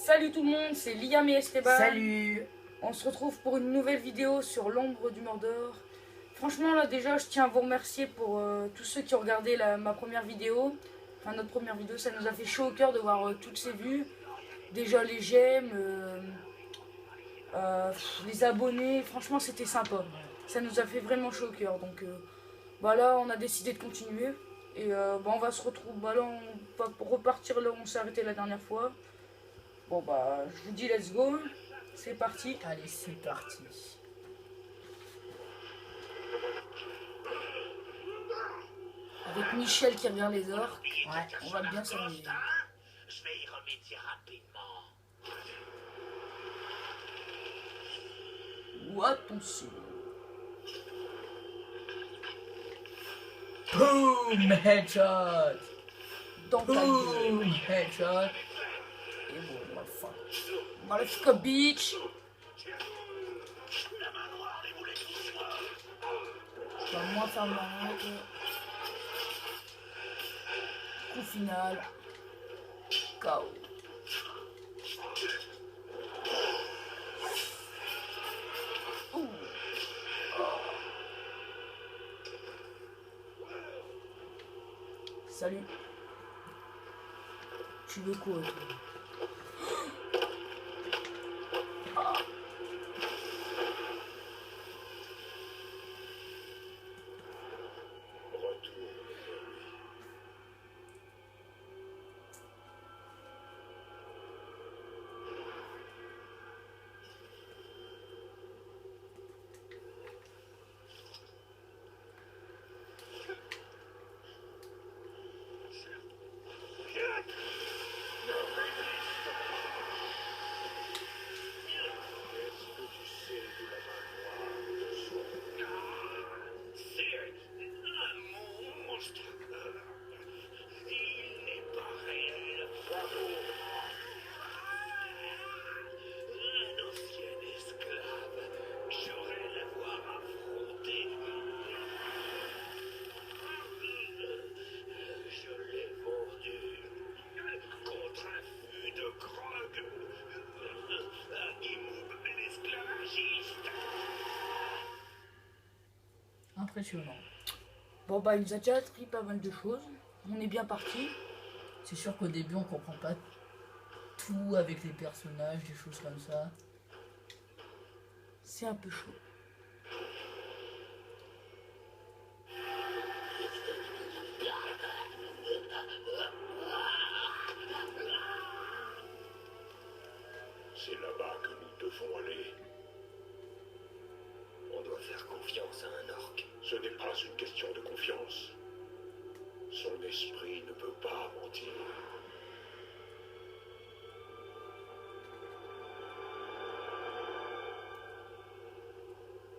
Salut tout le monde, c'est Liam et Esteban. Salut. On se retrouve pour une nouvelle vidéo sur l'ombre du Mordor. Franchement là déjà je tiens à vous remercier pour tous ceux qui ont regardé ma première vidéo. Enfin notre première vidéo, ça nous a fait chaud au cœur de voir toutes ces vues. Déjà les j'aime, les abonnés, franchement c'était sympa. Ça nous a fait vraiment chaud au cœur. Donc bah là on a décidé de continuer. Et on va se retrouver, bah là on va repartir là où on s'est arrêté la dernière fois. Bon bah je vous dis let's go, c'est parti. Allez, c'est parti. Avec Michel qui regarde les orques, ouais, on va bien s'amuser. Je vais y remédier rapidement. Ou attention. Boom, headshot. Dans ta Boom, gueule. headshot. Et bon, motherfucker bitch. On va moins faire mal. Coup final. KO. Ouh. Salut. Tu veux quoi toi? Impressionnant. Bon bah il nous a déjà appris pas mal de choses. On est bien parti. C'est sûr qu'au début on comprend pas tout avec les personnages, des choses comme ça. C'est un peu chaud. C'est là-bas que nous devons aller. On doit faire confiance à un orc. Ce n'est pas une question de confiance. Son esprit ne peut pas mentir.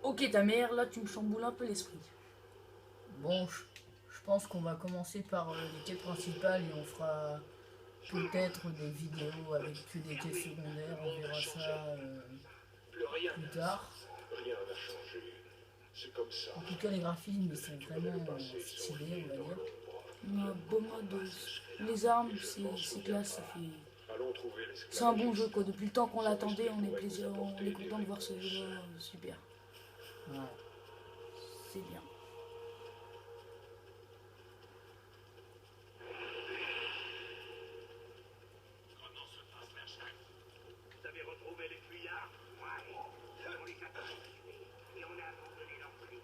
Ok ta mère, là tu me chamboules un peu l'esprit. Bon, je pense qu'on va commencer par les quêtes principales et on fera peut-être des vidéos avec que des quêtes secondaires. On verra ça plus tard. Rien n'a changé. C'est comme ça. En tout cas, les graphismes ils sont vraiment stylés, on va dire. Beau mode, les armes, c'est classe, ça fait. Allons trouver les C'est un bon jeu quoi. Depuis le temps qu'on l'attendait, on est content de voir ce jeu là, super. Ouais. C'est bien. Vous avez retrouvé les fuyards? Ouais. On les a tous et on a abandonné leur prix.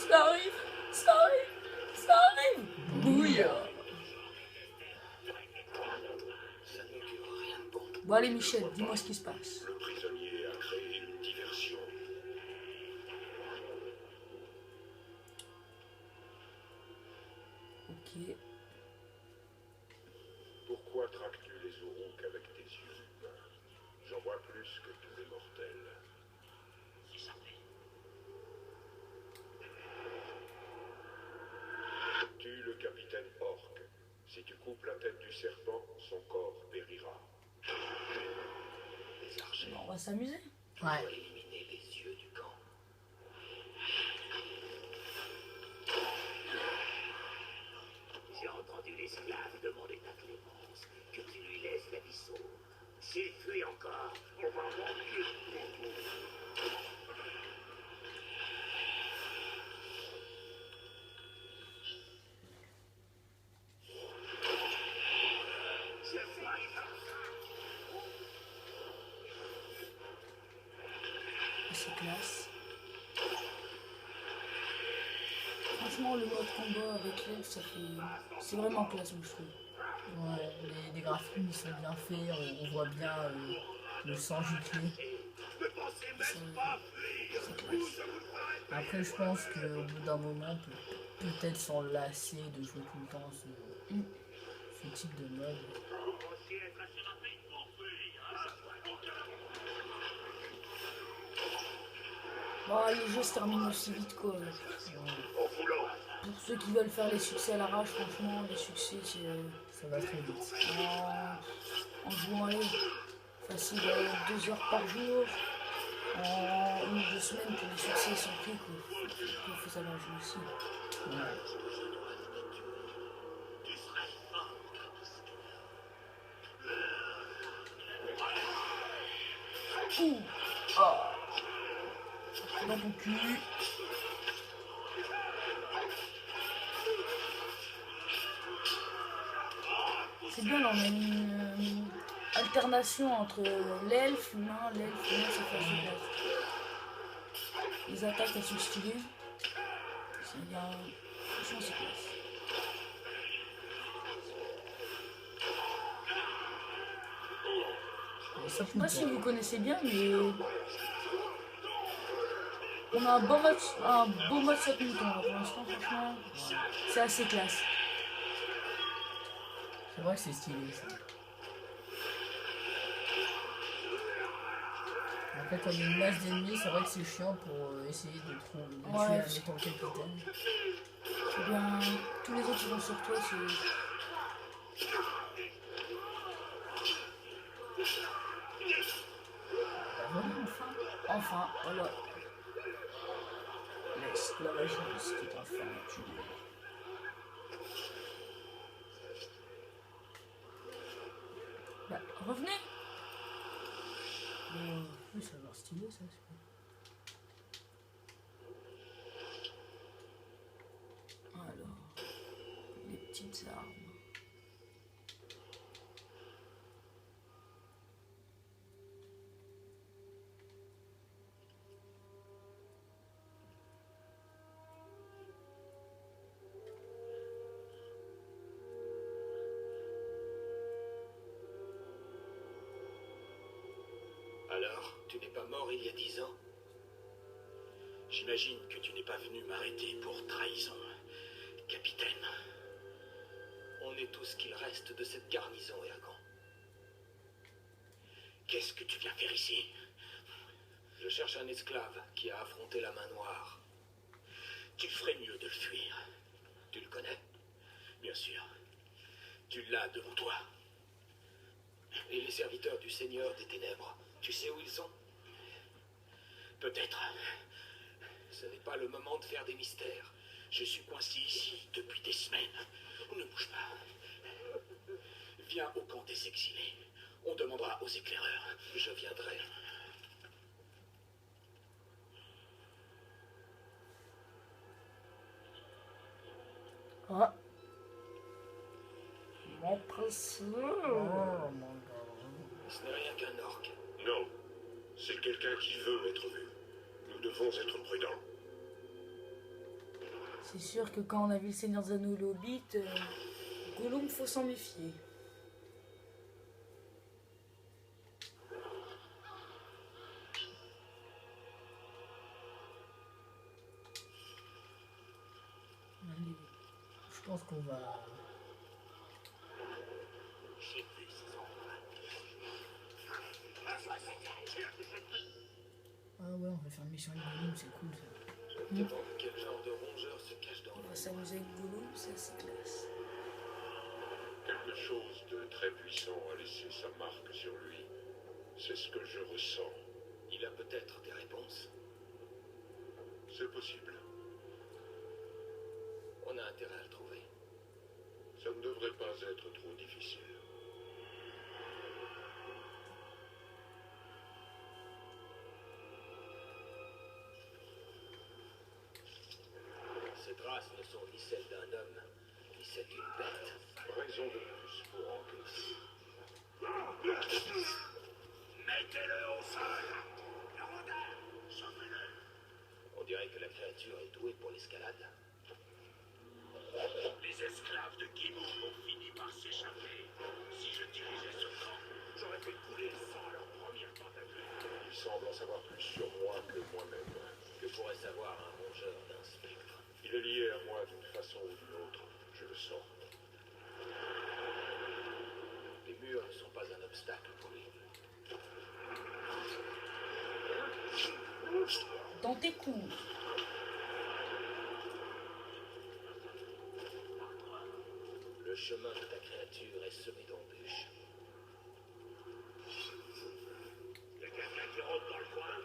Ça arrive, ça arrive, ça arrive. Bouilla. Ça n'augure rien de bon. Bon allez Michel, dis-moi ce qui se passe. Le prisonnier a créé une diversion. Ok. Pourquoi traques-tu les Uruk avec tes yeux humains? J'en vois plus que tous les mortels. Tue le capitaine Orc. Si tu serpent, son corps périra. Les archers Bon, on va s'amuser. Ouais. doivent éliminer les yeux du camp. J'ai entendu l'esclave demander ta clémence, que tu lui laisses la vie sauve. S'il fuit encore, on va manquer de beaucoup. C'est classe. Franchement, le mode combat avec l'elfe, ça fait. C'est vraiment classe, moi je trouve. Ouais, les graphismes ils sont bien faits, on voit bien le sang gicler. C'est classe. Après, je pense qu'au bout d'un moment, on peut peut-être s'en lasser de jouer tout le temps ce type de mode. Bon, les jeux se terminent aussi vite quoi. Pour ceux qui veulent faire les succès à l'arrache, franchement, les succès c'est. Ça va très vite. En jouant allez, facile 2 heures par jour. En 1 ou 2 semaines, tous les succès sont pris quoi. Il faut savoir jouer aussi. Ouais. Ouh. Oh. Dans ton cul. C'est bien, là, on a une alternation entre l'elfe, l'humain, ça fait assez classe. Les attaques, elles sont stylées. C'est bien. Franchement, c'est classe. Et ça, Je sais pas si vous connaissez bien, mais on a un beau mode 7 moutons là pour l'instant, franchement, c'est assez classe. c'est vrai que c'est stylé ça. Après, comme il y a une masse d'ennemis, c'est vrai que c'est chiant pour essayer de trouver de Ouais, tuer ton capitaine. C'est bien. Tous les autres qui vont sur toi, c'est. Enfin, voilà. L'esclavagiste est enfin tué. Bah, revenez. Oui, ça a l'air stylé ça. Alors, les petites armes. Alors, tu n'es pas mort il y a 10 ans? J'imagine que tu n'es pas venu m'arrêter pour trahison, capitaine. On est tout ce qu'il reste de cette garnison, Ergan. Qu'est-ce que tu viens faire ici? Je cherche un esclave qui a affronté la main noire. Tu ferais mieux de le fuir. Tu le connais? Bien sûr. Tu l'as devant toi. Et les serviteurs du Seigneur des Ténèbres, tu sais où ils sont? Peut-être. Ce n'est pas le moment de faire des mystères. Je suis coincé ici depuis des semaines. Ne bouge pas. Viens au camp des exilés. On demandera aux éclaireurs. Je viendrai. Ah. Mon précieux. Oh mon gars. Ce n'est rien qu'un orc. Non. C'est quelqu'un qui veut être vu. Nous devons être prudents. C'est sûr que quand on a vu le Seigneur des Anneaux et le Hobbit, Gollum, faut s'en méfier. Allez, je pense qu'on va. Ah ouais, on va faire une mission avec Gollum, c'est cool ça. Je me demande quel genre de rongeur se cache dans On va s'amuser avec Gollum, c'est assez classe. Quelque chose de très puissant a laissé sa marque sur lui. C'est ce que je ressens. Il a peut-être des réponses. C'est possible. On a intérêt à le trouver. Ça ne devrait pas être trop difficile. Ces traces ne sont ni celles d'un homme, ni celles d'une bête. Raison de plus pour enquêter. Mettez-le au sol. Le rôdeur, sauvez-le. On dirait que la créature est douée pour l'escalade. Les esclaves de Guimond ont fini par s'échapper. Si je dirigeais ce camp, j'aurais fait couler le sang à leur première tentative. Il semble en savoir plus sur moi que moi-même. Que pourrait savoir un rongeur d'un spectre? Il est lié à moi d'une façon ou d'une autre. Je le sens. Les murs ne sont pas un obstacle pour lui. Dans tes coups. Le chemin de ta créature est semé d'embûches. Y a quelqu'un qui rôde dans le coin?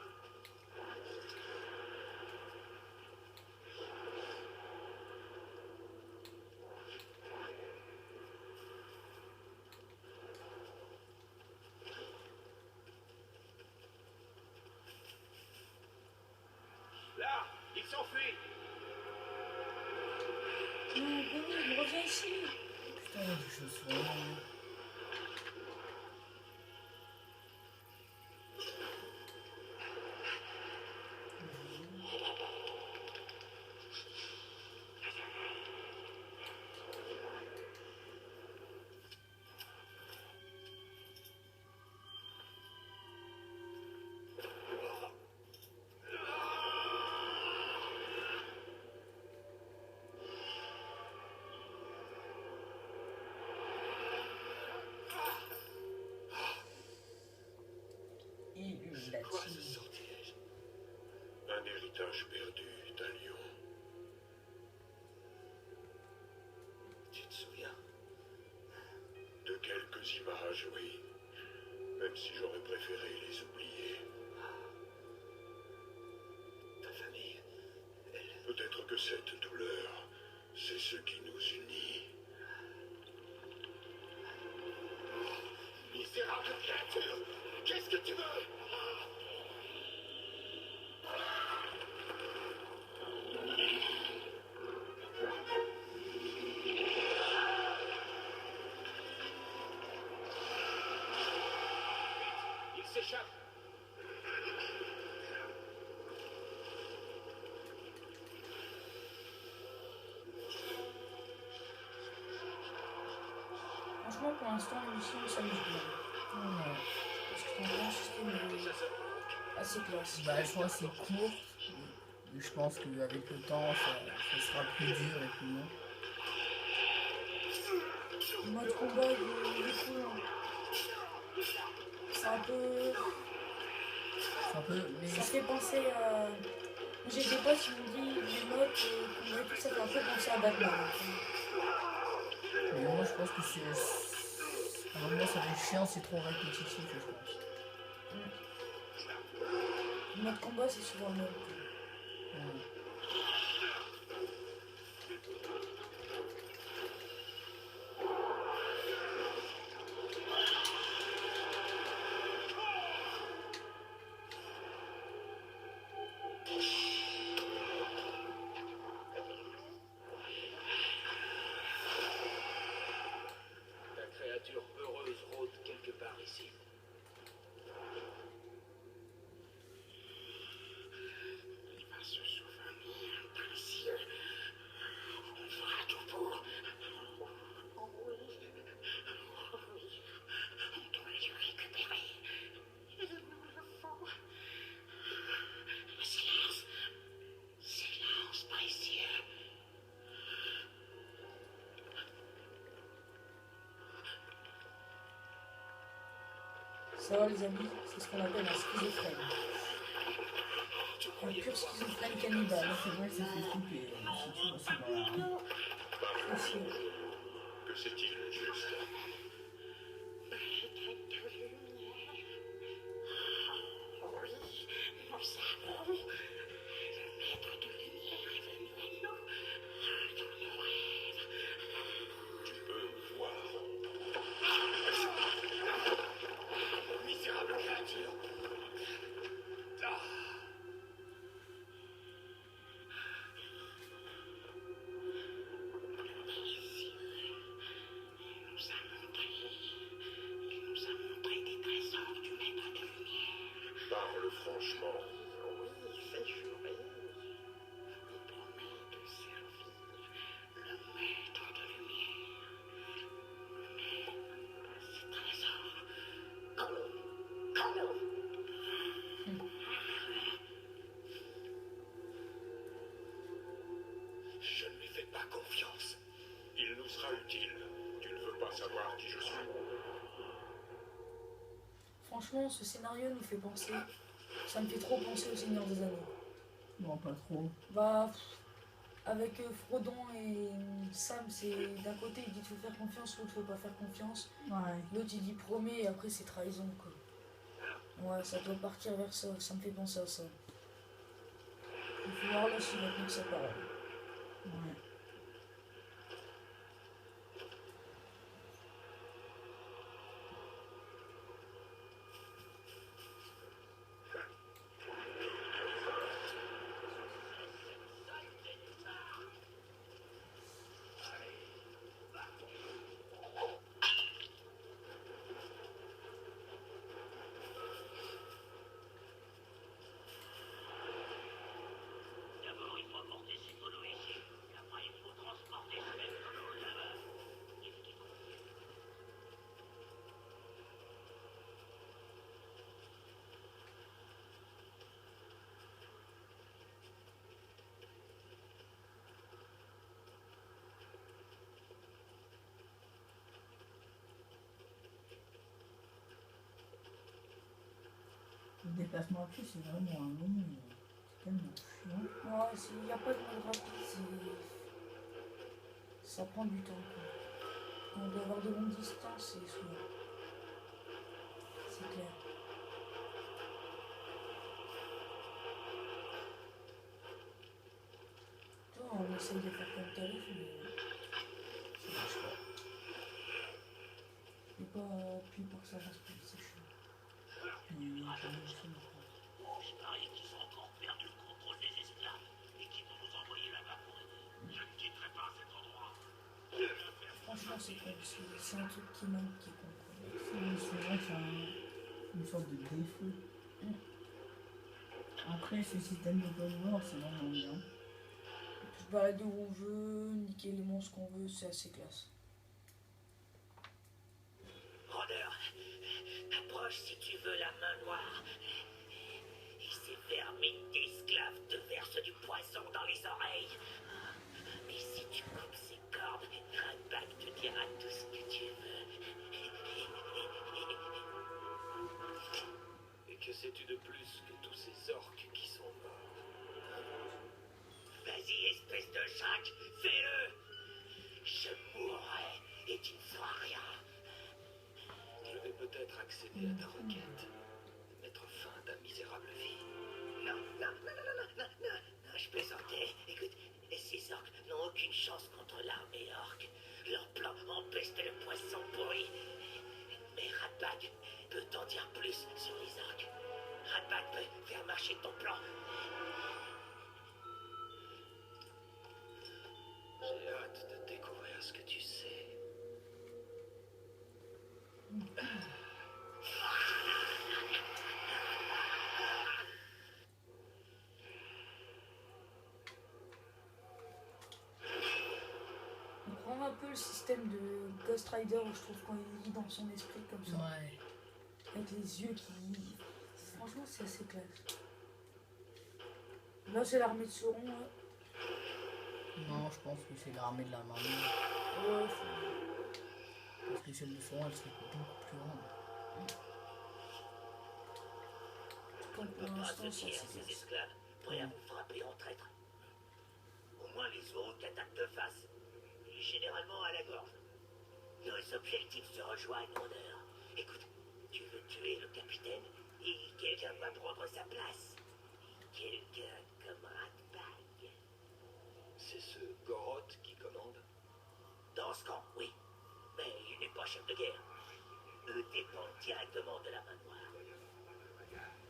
Là, il s'enfuit. Non, Bonnie, reviens ici. Putain, des choses vraiment. C'est quoi ce sortilège? Un héritage perdu d'un lion. Tu te souviens? De quelques images, oui. Même si j'aurais préféré les oublier. Ta famille, elle... Peut-être que cette douleur, c'est ce qui nous unit. Misérable créature! Qu'est-ce que tu veux? Il s'échappe. Franchement, pour l'instant, l'émission s'amuse bien. Ouais. Parce que t'as un système assez classe. Bah, je crois que c'est court. Mais je pense qu'avec le temps, ça sera plus dur et plus long. Le mode combat, il est cool. Hein. C'est un peu. C'est un peu. Mais Ça fait penser à. J'ai des potes qui m'ont dit les modes combat, tout ça fait un peu penser à Batman. Mais moi, je pense que c'est. À un moment, ça va être chiant, c'est trop répétitif, je pense. Le mode combat, c'est souvent le mode. Ouais. Ta créature heureuse rôde quelque part ici. Il va se souvenir précieux. On fera tout pour. Oh oui. Oh oui. On doit le récupérer. Il nous le faut. Silence. Silence précieux. Ça va, les amis, c'est ce qu'on appelle un schizophrène. Un pur schizophrène cannibale. C'est vrai que ça fait flipper si tu vois ça dans la rue. C'est sûr. Que c'est-il juste? Maître de lumière. Oui, nous savons. Le maître de lumière est venu à nous dans nos rêves. Tu peux me voir. Misérable créature. Ah. Il nous a montré des trésors du maître de lumière. Parle franchement. Oui, c'est juré. Nous promet de servir le maître de lumière. Mais ces trésors, quand Je ne lui fais pas confiance. Il nous sera utile. Tu ne veux pas savoir qui je suis. Franchement, ce scénario nous fait penser. Ça me fait trop penser au Seigneur des Anneaux. Bon, pas trop. Bah, avec Frodon et Sam, c'est d'un côté il dit faut faire confiance, l'autre faut pas faire confiance. Ouais. L'autre il dit promet et après c'est trahison quoi. Ouais, ça doit partir vers ça, ça me fait penser à ça. Il faut voir là s'il va tenir sa parole. Ouais. D'abord, il faut apporter ces polos ici. Et après, il faut transporter ce même polo là-bas. Le déplacement à pied, c'est vraiment un moment. C'est tellement chiant. Ouais, il n'y a pas de mode rapide, ça prend du temps quoi. On doit avoir de longues distances et souvent. C'est clair. Toi, on essaye de faire comme tarif, mais ça marche pas. Et pas appuyer pour que ça avance plus, c'est chaud. Mais jamais ça, je crois. Il paraît qu'ils ont encore perdu le contrôle des esclaves et qu'ils vont nous envoyer là-bas pour aider. Je ne quitterai pas cet endroit. Franchement, c'est con, c'est un truc qui manque, qui est con. Quoi. C'est vrai que c'est une sorte de défaut. Après, ce système de pouvoir, c'est vraiment bien. On peut se balader où on veut, niquer les monstres qu'on veut, c'est assez classe. Rôdeur, approche si tu veux la main noire. Et ces vermines d'esclaves te versent du poison dans les oreilles. Mais si tu coupes ses cordes, Radbag te dira tout ce que tu veux. Et que sais-tu de plus que tous ces orques qui sont morts? Vas-y, espèce de Jacques, fais-le! Je mourrai et tu ne feras rien. Je vais peut-être accéder à ta requête. Mettre fin à ta misérable vie. Non, je plaisantais. Écoute, ces orques n'ont aucune chance contre l'armée orque. Leur plan empeste le poisson pourri. Mais Radbag peut t'en dire plus sur les orques. Radbag peut faire marcher ton plan. J'ai hâte de découvrir ce que tu sais. On prend un peu le système de Ghost Rider, je trouve, quand il lit dans son esprit comme ça. Ouais. Avec les yeux qui... Franchement, c'est assez classe. Là, c'est l'armée de Sauron. Ouais. Non, je pense que c'est l'armée de la marine. Ouais, Parce que celle de Sauron, elle serait beaucoup plus grande. comme pour Grâce l'instant, à c'est assez ces classe. esclaves, prêts à vous frapper en traître. Au moins les Zorouk attaquent de face, et généralement à la gorge. Nos objectifs se rejoignent, Rôdeur. Écoute, tu veux tuer le capitaine et quelqu'un va prendre sa place. Quelqu'un comme Ratbag. C'est ce Goroth qui commande? Dans ce camp, oui. Mais il n'est pas chef de guerre. Eux dépendent directement de la main noire.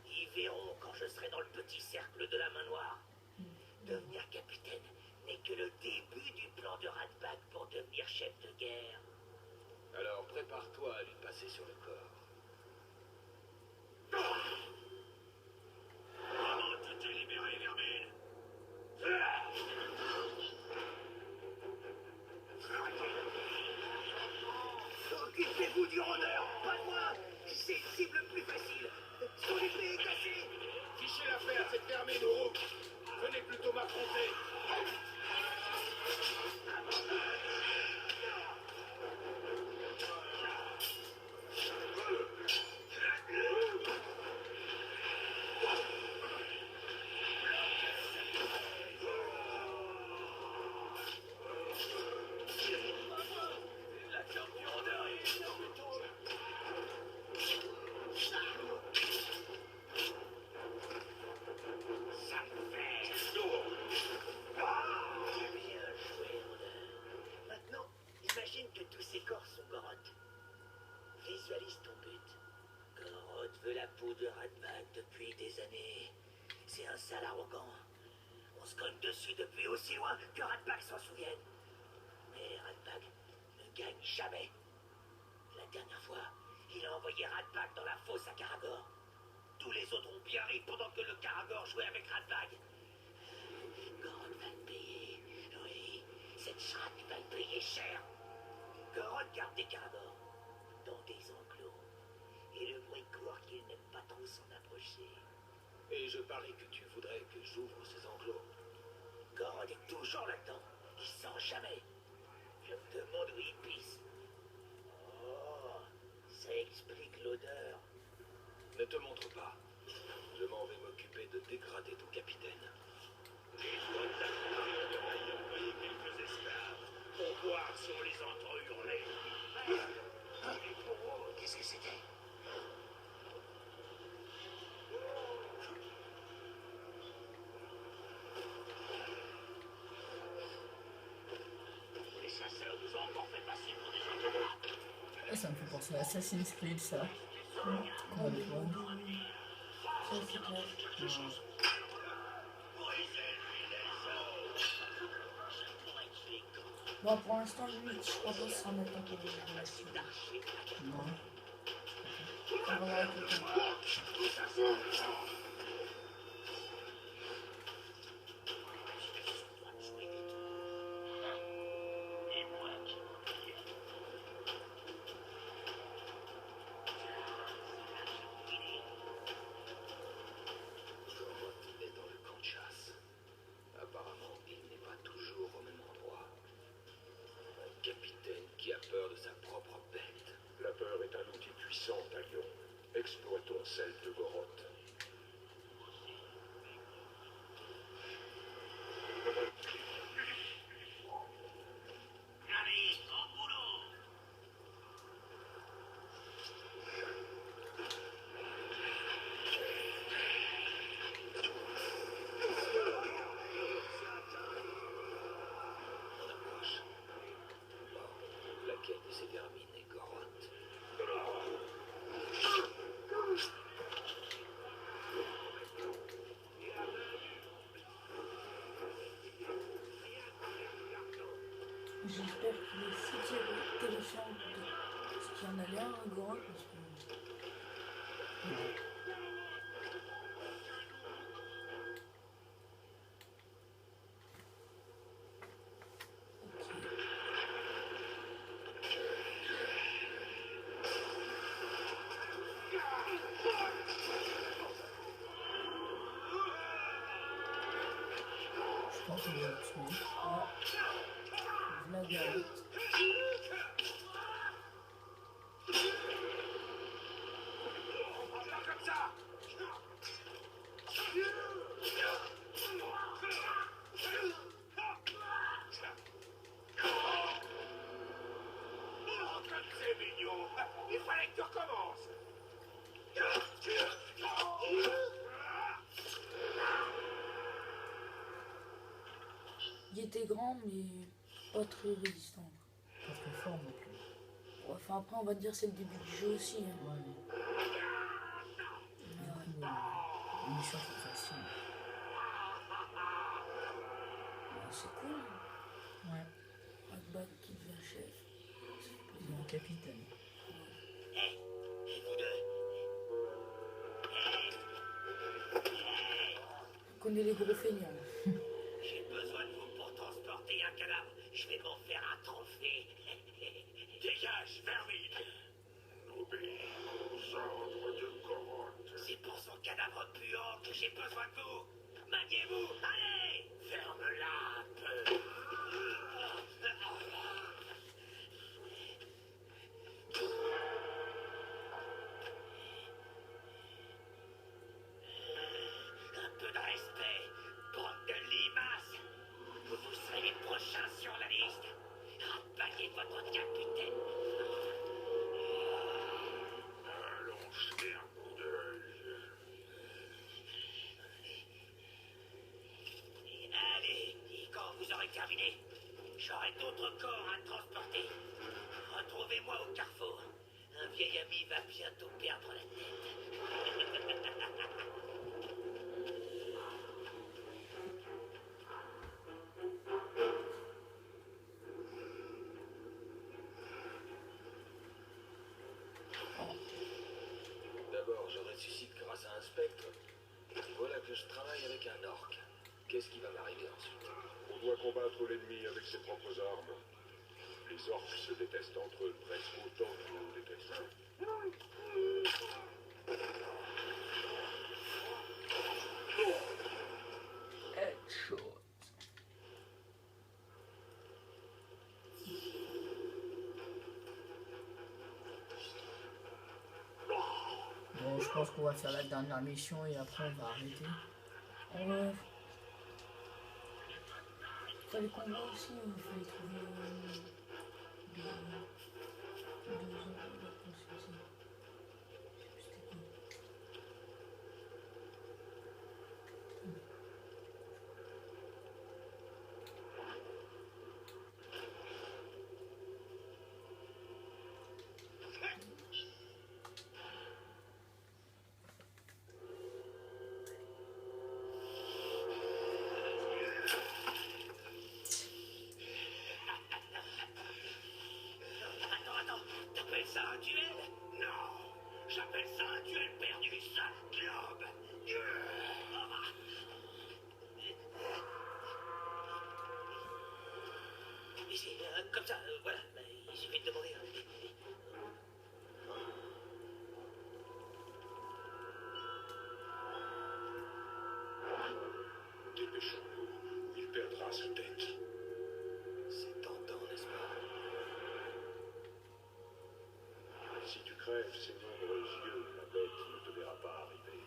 Ils verront quand je serai dans le petit cercle de la main noire. Devenir capitaine n'est que le début du plan de Ratbag pour devenir chef de guerre. Alors prépare-toi à lui passer sur le corps. Comment tu t'es libéré, Vermine? Occupez-vous du rôdeur, pas de moi. C'est le cible plus facile. Son épée est cassée. Fichez l'affaire, cette Vermine au roux. Venez plutôt m'affronter. La jambe du rôdeur est ça me fait. Bien joué, rôdeur. Maintenant, imagine que tous ces corps sont Goroth. Visualise ton but. Goroth veut la peau de Ratbag depuis des années. C'est un sale arrogant. On se cogne dessus depuis aussi loin que Ratbag s'en souvienne. Mais Ratbag ne gagne jamais. La dernière fois, il a envoyé Ratbag dans la fosse à Karagor. Tous les autres ont bien ri pendant que le Karagor jouait avec Ratbag. Goroth va le payer. Oui, cette chatte va le payer cher. Goroth garde des Karagor dans des enclos. Et le bruit court qu'il n'aime pas trop s'en approcher. Et je parie que tu voudrais que j'ouvre ces enclos. Goroth est toujours là-dedans. Il sort jamais. Je me demande où il pisse. Oh, ça explique l'odeur. Ne te montre pas. Je m'en vais m'occuper de dégrader ton capitaine. Les soldats devraient y envoyer quelques esclaves pour voir si on les entend hurler. Et pour eux, qu'est-ce que c'était? Les chasseurs nous ont encore fait passer pour des automates. Ah, ça me fait penser à Assassin's Creed, ça. Quand on le voit. Ça, c'est clair. Bon, pour l'instant, lui, je crois pas que ça mettre un peu de relation. Non. On va voir plus tard. Goroth est dans le camp de chasse. Apparemment, il n'est pas toujours au même endroit. Un capitaine qui a peur de sa propre bête. La peur est un outil puissant, Talion. Exploitons celle de Goroth. Allez, au boulot! On approche. Bon, laquelle de ces vermines est Goroth? J'espère qu'il est si terrifiant de ce qu'il y en a l'air, un Goroth, parce que... Je pense qu'on va le tuer. La galette. Comme ça! c'est mignon. Il fallait que tu recommences. Il était grand, mais pas très résistant. Pas très fort non plus. Ouais, enfin, après, on va dire c'est le début du jeu aussi. Hein. Ouais. Du coup, les missions sont faciles. Ouais, c'est cool. Ouais. Macbeth qui devient chef. Ils ont un capitaine. Et vous deux? On connaît les gros feignants. J'ai besoin de vous pour transporter un cadavre. Je vais m'en faire un trophée. Dégage, vermine. Obéis aux ordres de Goroth. C'est pour son cadavre puant que j'ai besoin de vous. Maniez-vous, allez. Ferme-la un peu. Un peu de respect, bande de limaces. Vous serez les prochains sur la liste. Rapaillez votre capitaine. Allons jeter un coup d'œil. Allez, et quand vous aurez terminé, j'aurai d'autres corps à transporter. Retrouvez-moi au carrefour. Un vieil ami va bientôt perdre la tête. D'abord, je ressuscite grâce à un spectre. Voilà que je travaille avec un orc. Qu'est-ce qui va m'arriver ensuite? On doit combattre l'ennemi avec ses propres armes. Les orques se détestent entre eux presque autant que nous détestons. Headshot. Bon, je pense qu'on va faire la dernière mission et après on va arrêter. Ouais. Fallait qu'on voit aussi, il fallait trouver deux hommes de processus. C'était quoi? Attends, t'appelles ça un duel? Non, j'appelle ça un duel perdu, sale globe. Ici, comme ça, voilà, il suffit de demander. Dépêchons-nous, il perdra sa tête. C'est tentant, n'est-ce pas? Si tu crèves ses nombreux yeux, la bête ne te verra pas arriver.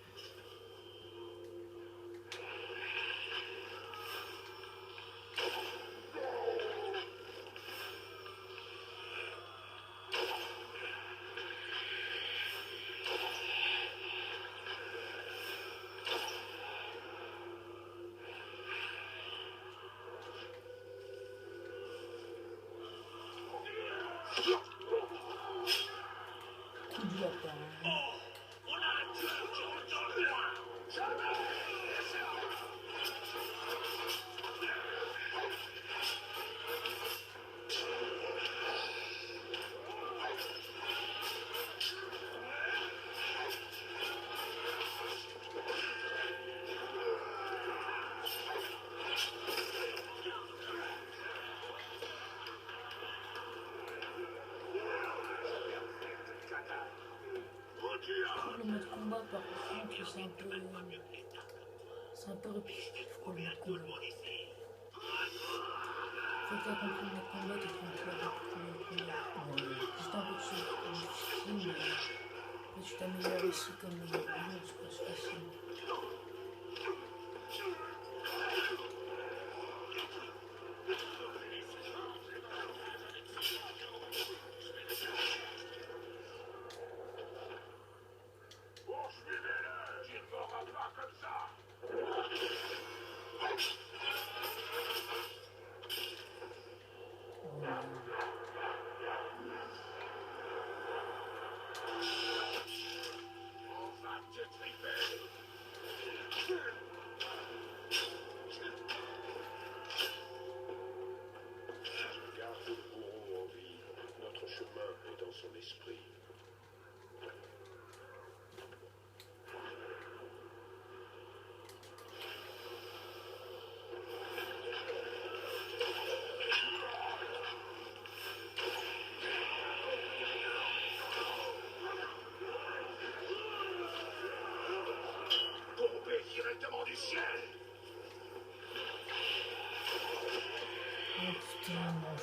Coup du lapin. On a un tueur qui rentre dans le coin. Le mode combat, par contre, c'est un peu répétitif, quoi, le mode combat. Faut que tu compris le mode combat, t'es tranquille avec le combat. Juste un peu de difficile, mais tu t'améliores ici comme les ours, quoi, c'est facile.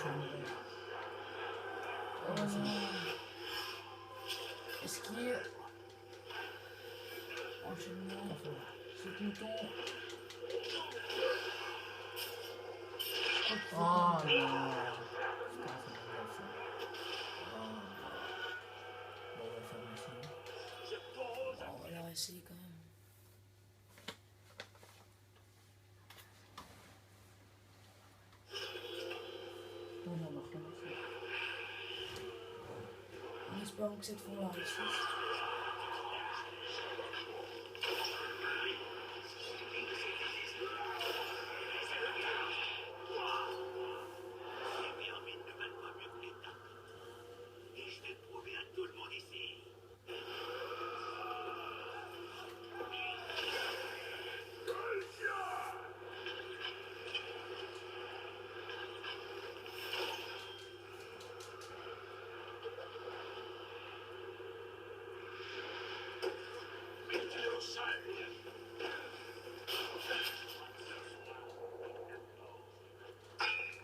j'enchaînerai. Esquive. Enchaînement. Saute mouton. Oh non. Putain, ça m'énerve, ça. Bon, on va faire aussi. Bon, on va la réessayer quand même. Non, on va recommencer. En espérant que cette fois on la réussisse.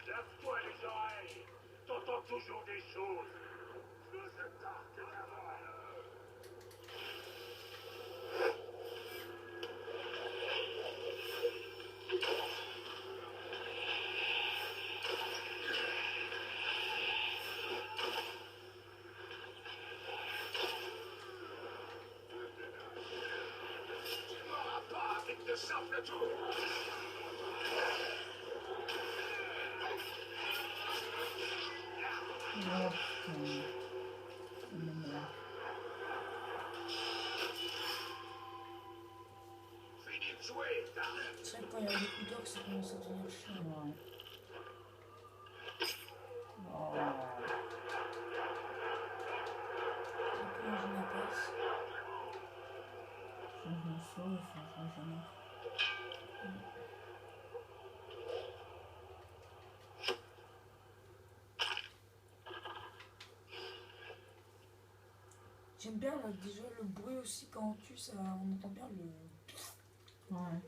Lève-toi les oreilles. T'entends toujours des choses. Je t'arque d'abord. Tu m'auras pas avec de simples tours. Oh putain. Ça m'énerve. Finis de jouer, Darnell. C'est vrai que quand il y a des coups d'orgue, ça commence à devenir chiant. Ouais. Oh. Et puis je la passe. Je me sauve, franchement, jamais. J'aime bien là, déjà le bruit aussi quand on tue, ça, on entend bien le. Ouais.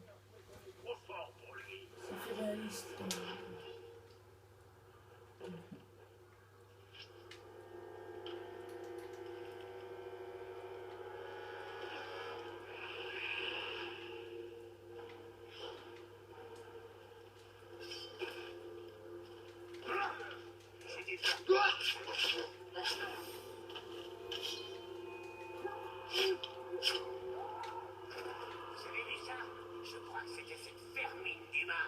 Trop fort pour lui. Ça fait réaliste. J'ai dit faire toi. Vous avez vu ça? Je crois que c'était cette vermine d'humain.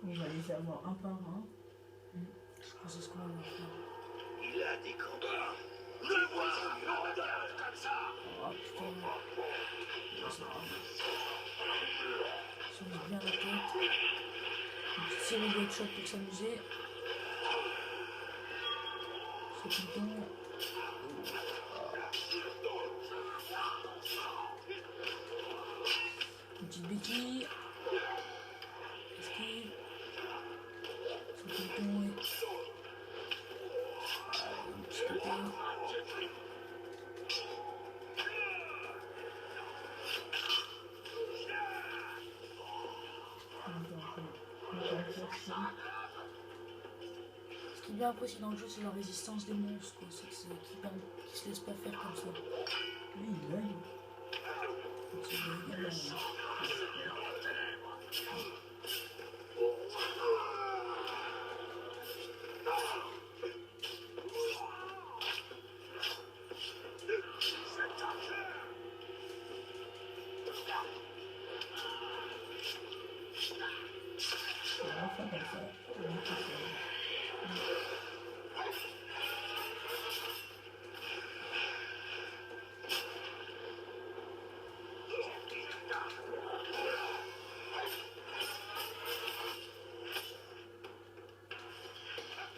On va les avoir un par un. Je pense que c'est ce qu'on va faire. Il a des combats. Le voir comme ça. Oh putain. C'est pas mal. Si on vise bien la tête. Une petite série de headshots pour s'amuser. Ce bouton. Une petite béquille. Esquive. Ce bouton et. Une petite épée. Ce qui est bien apprécié dans le jeu, c'est la résistance des monstres, quoi. C'est qu'ils se laissent pas faire comme ça. Oui, il aille. Donc, c'est bien, On va faire comme ça. On va faire ça.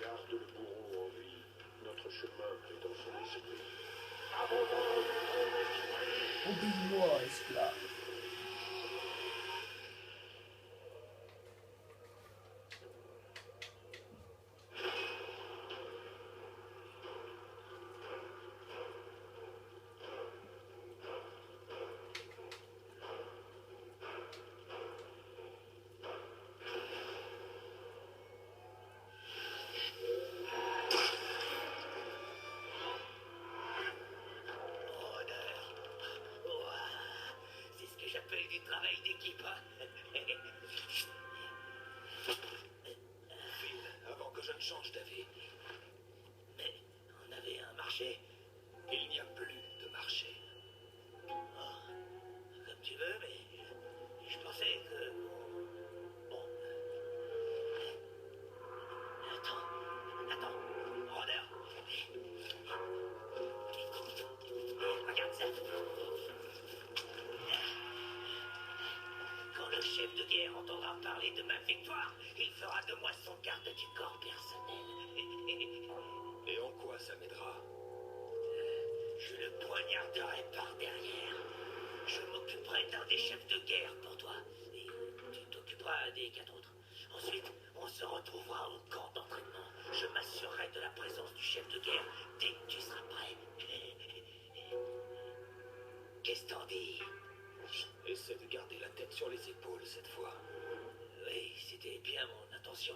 Garde le bourreau en vie. Notre chemin est dans son esprit. Obéis-moi, esclave. de chance, David. Mais on avait un marché. Il n'y a plus de marché. Oh, comme tu veux, mais je pensais que... Bon... Attends, Rodeur. Regarde ça. Quand le chef de guerre entendra parler de ma victoire, il fera de moi son garde du corps personnel. Et en quoi ça m'aidera? Je le poignarderai par derrière. Je m'occuperai d'un des chefs de guerre pour toi. Et tu t'occuperas des 4 autres. Ensuite, on se retrouvera au camp d'entraînement. Je m'assurerai de la présence du chef de guerre dès que tu seras prêt. Qu'est-ce que t'en dis? Essaie de garder la tête sur les épaules cette fois. Oui, c'était bien mon intention.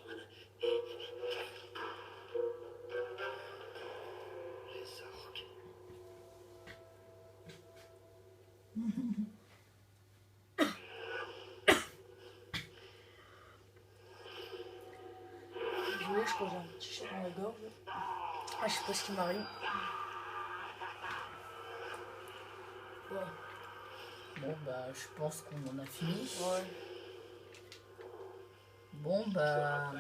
Les orques. Désolé, je crois que j'ai un petit chat dans la gorge. Ah, je sais pas ce qui m'arrive. Ouais. Bon, bah, je pense qu'on en a fini. Ouais. Bon, bah,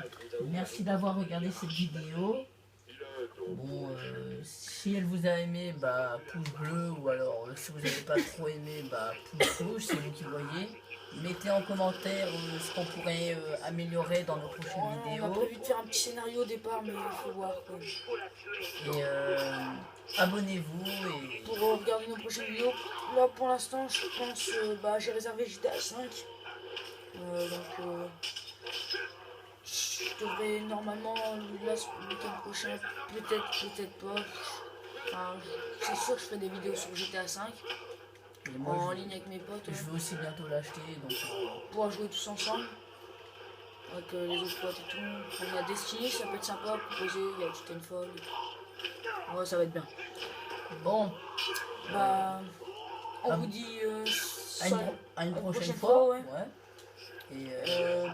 merci d'avoir regardé cette vidéo. Bon, si elle vous a aimé, bah, pouce bleu, ou alors si vous n'avez pas trop aimé, bah, pouce rouge, c'est vous qui voyez. Mettez en commentaire ce qu'on pourrait améliorer dans nos prochaines On a vidéos. prévu de faire un petit scénario au départ, mais il faut voir quoi. Et abonnez-vous et Pour regarder nos prochaines vidéos, là pour l'instant, je pense, bah, j'ai réservé GTA 5. Je devrais normalement, là, le week-end prochain, peut-être pas. Enfin, c'est sûr que je ferai des vidéos sur GTA 5 et moi, en ligne avec mes potes. je vais aussi bientôt l'acheter, donc On pourra jouer tous ensemble avec les autres potes et tout. On a Destiny, ça peut être sympa à proposer, il y a Titanfall. Ouais, ça va être bien. bon, Bah, on Ah, vous dit à une prochaine prochaine fois. fois, ouais. Et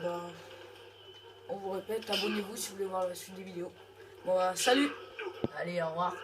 Bah, on vous répète, abonnez-vous si vous voulez voir la suite des vidéos. Bon, bah, salut! allez, au revoir.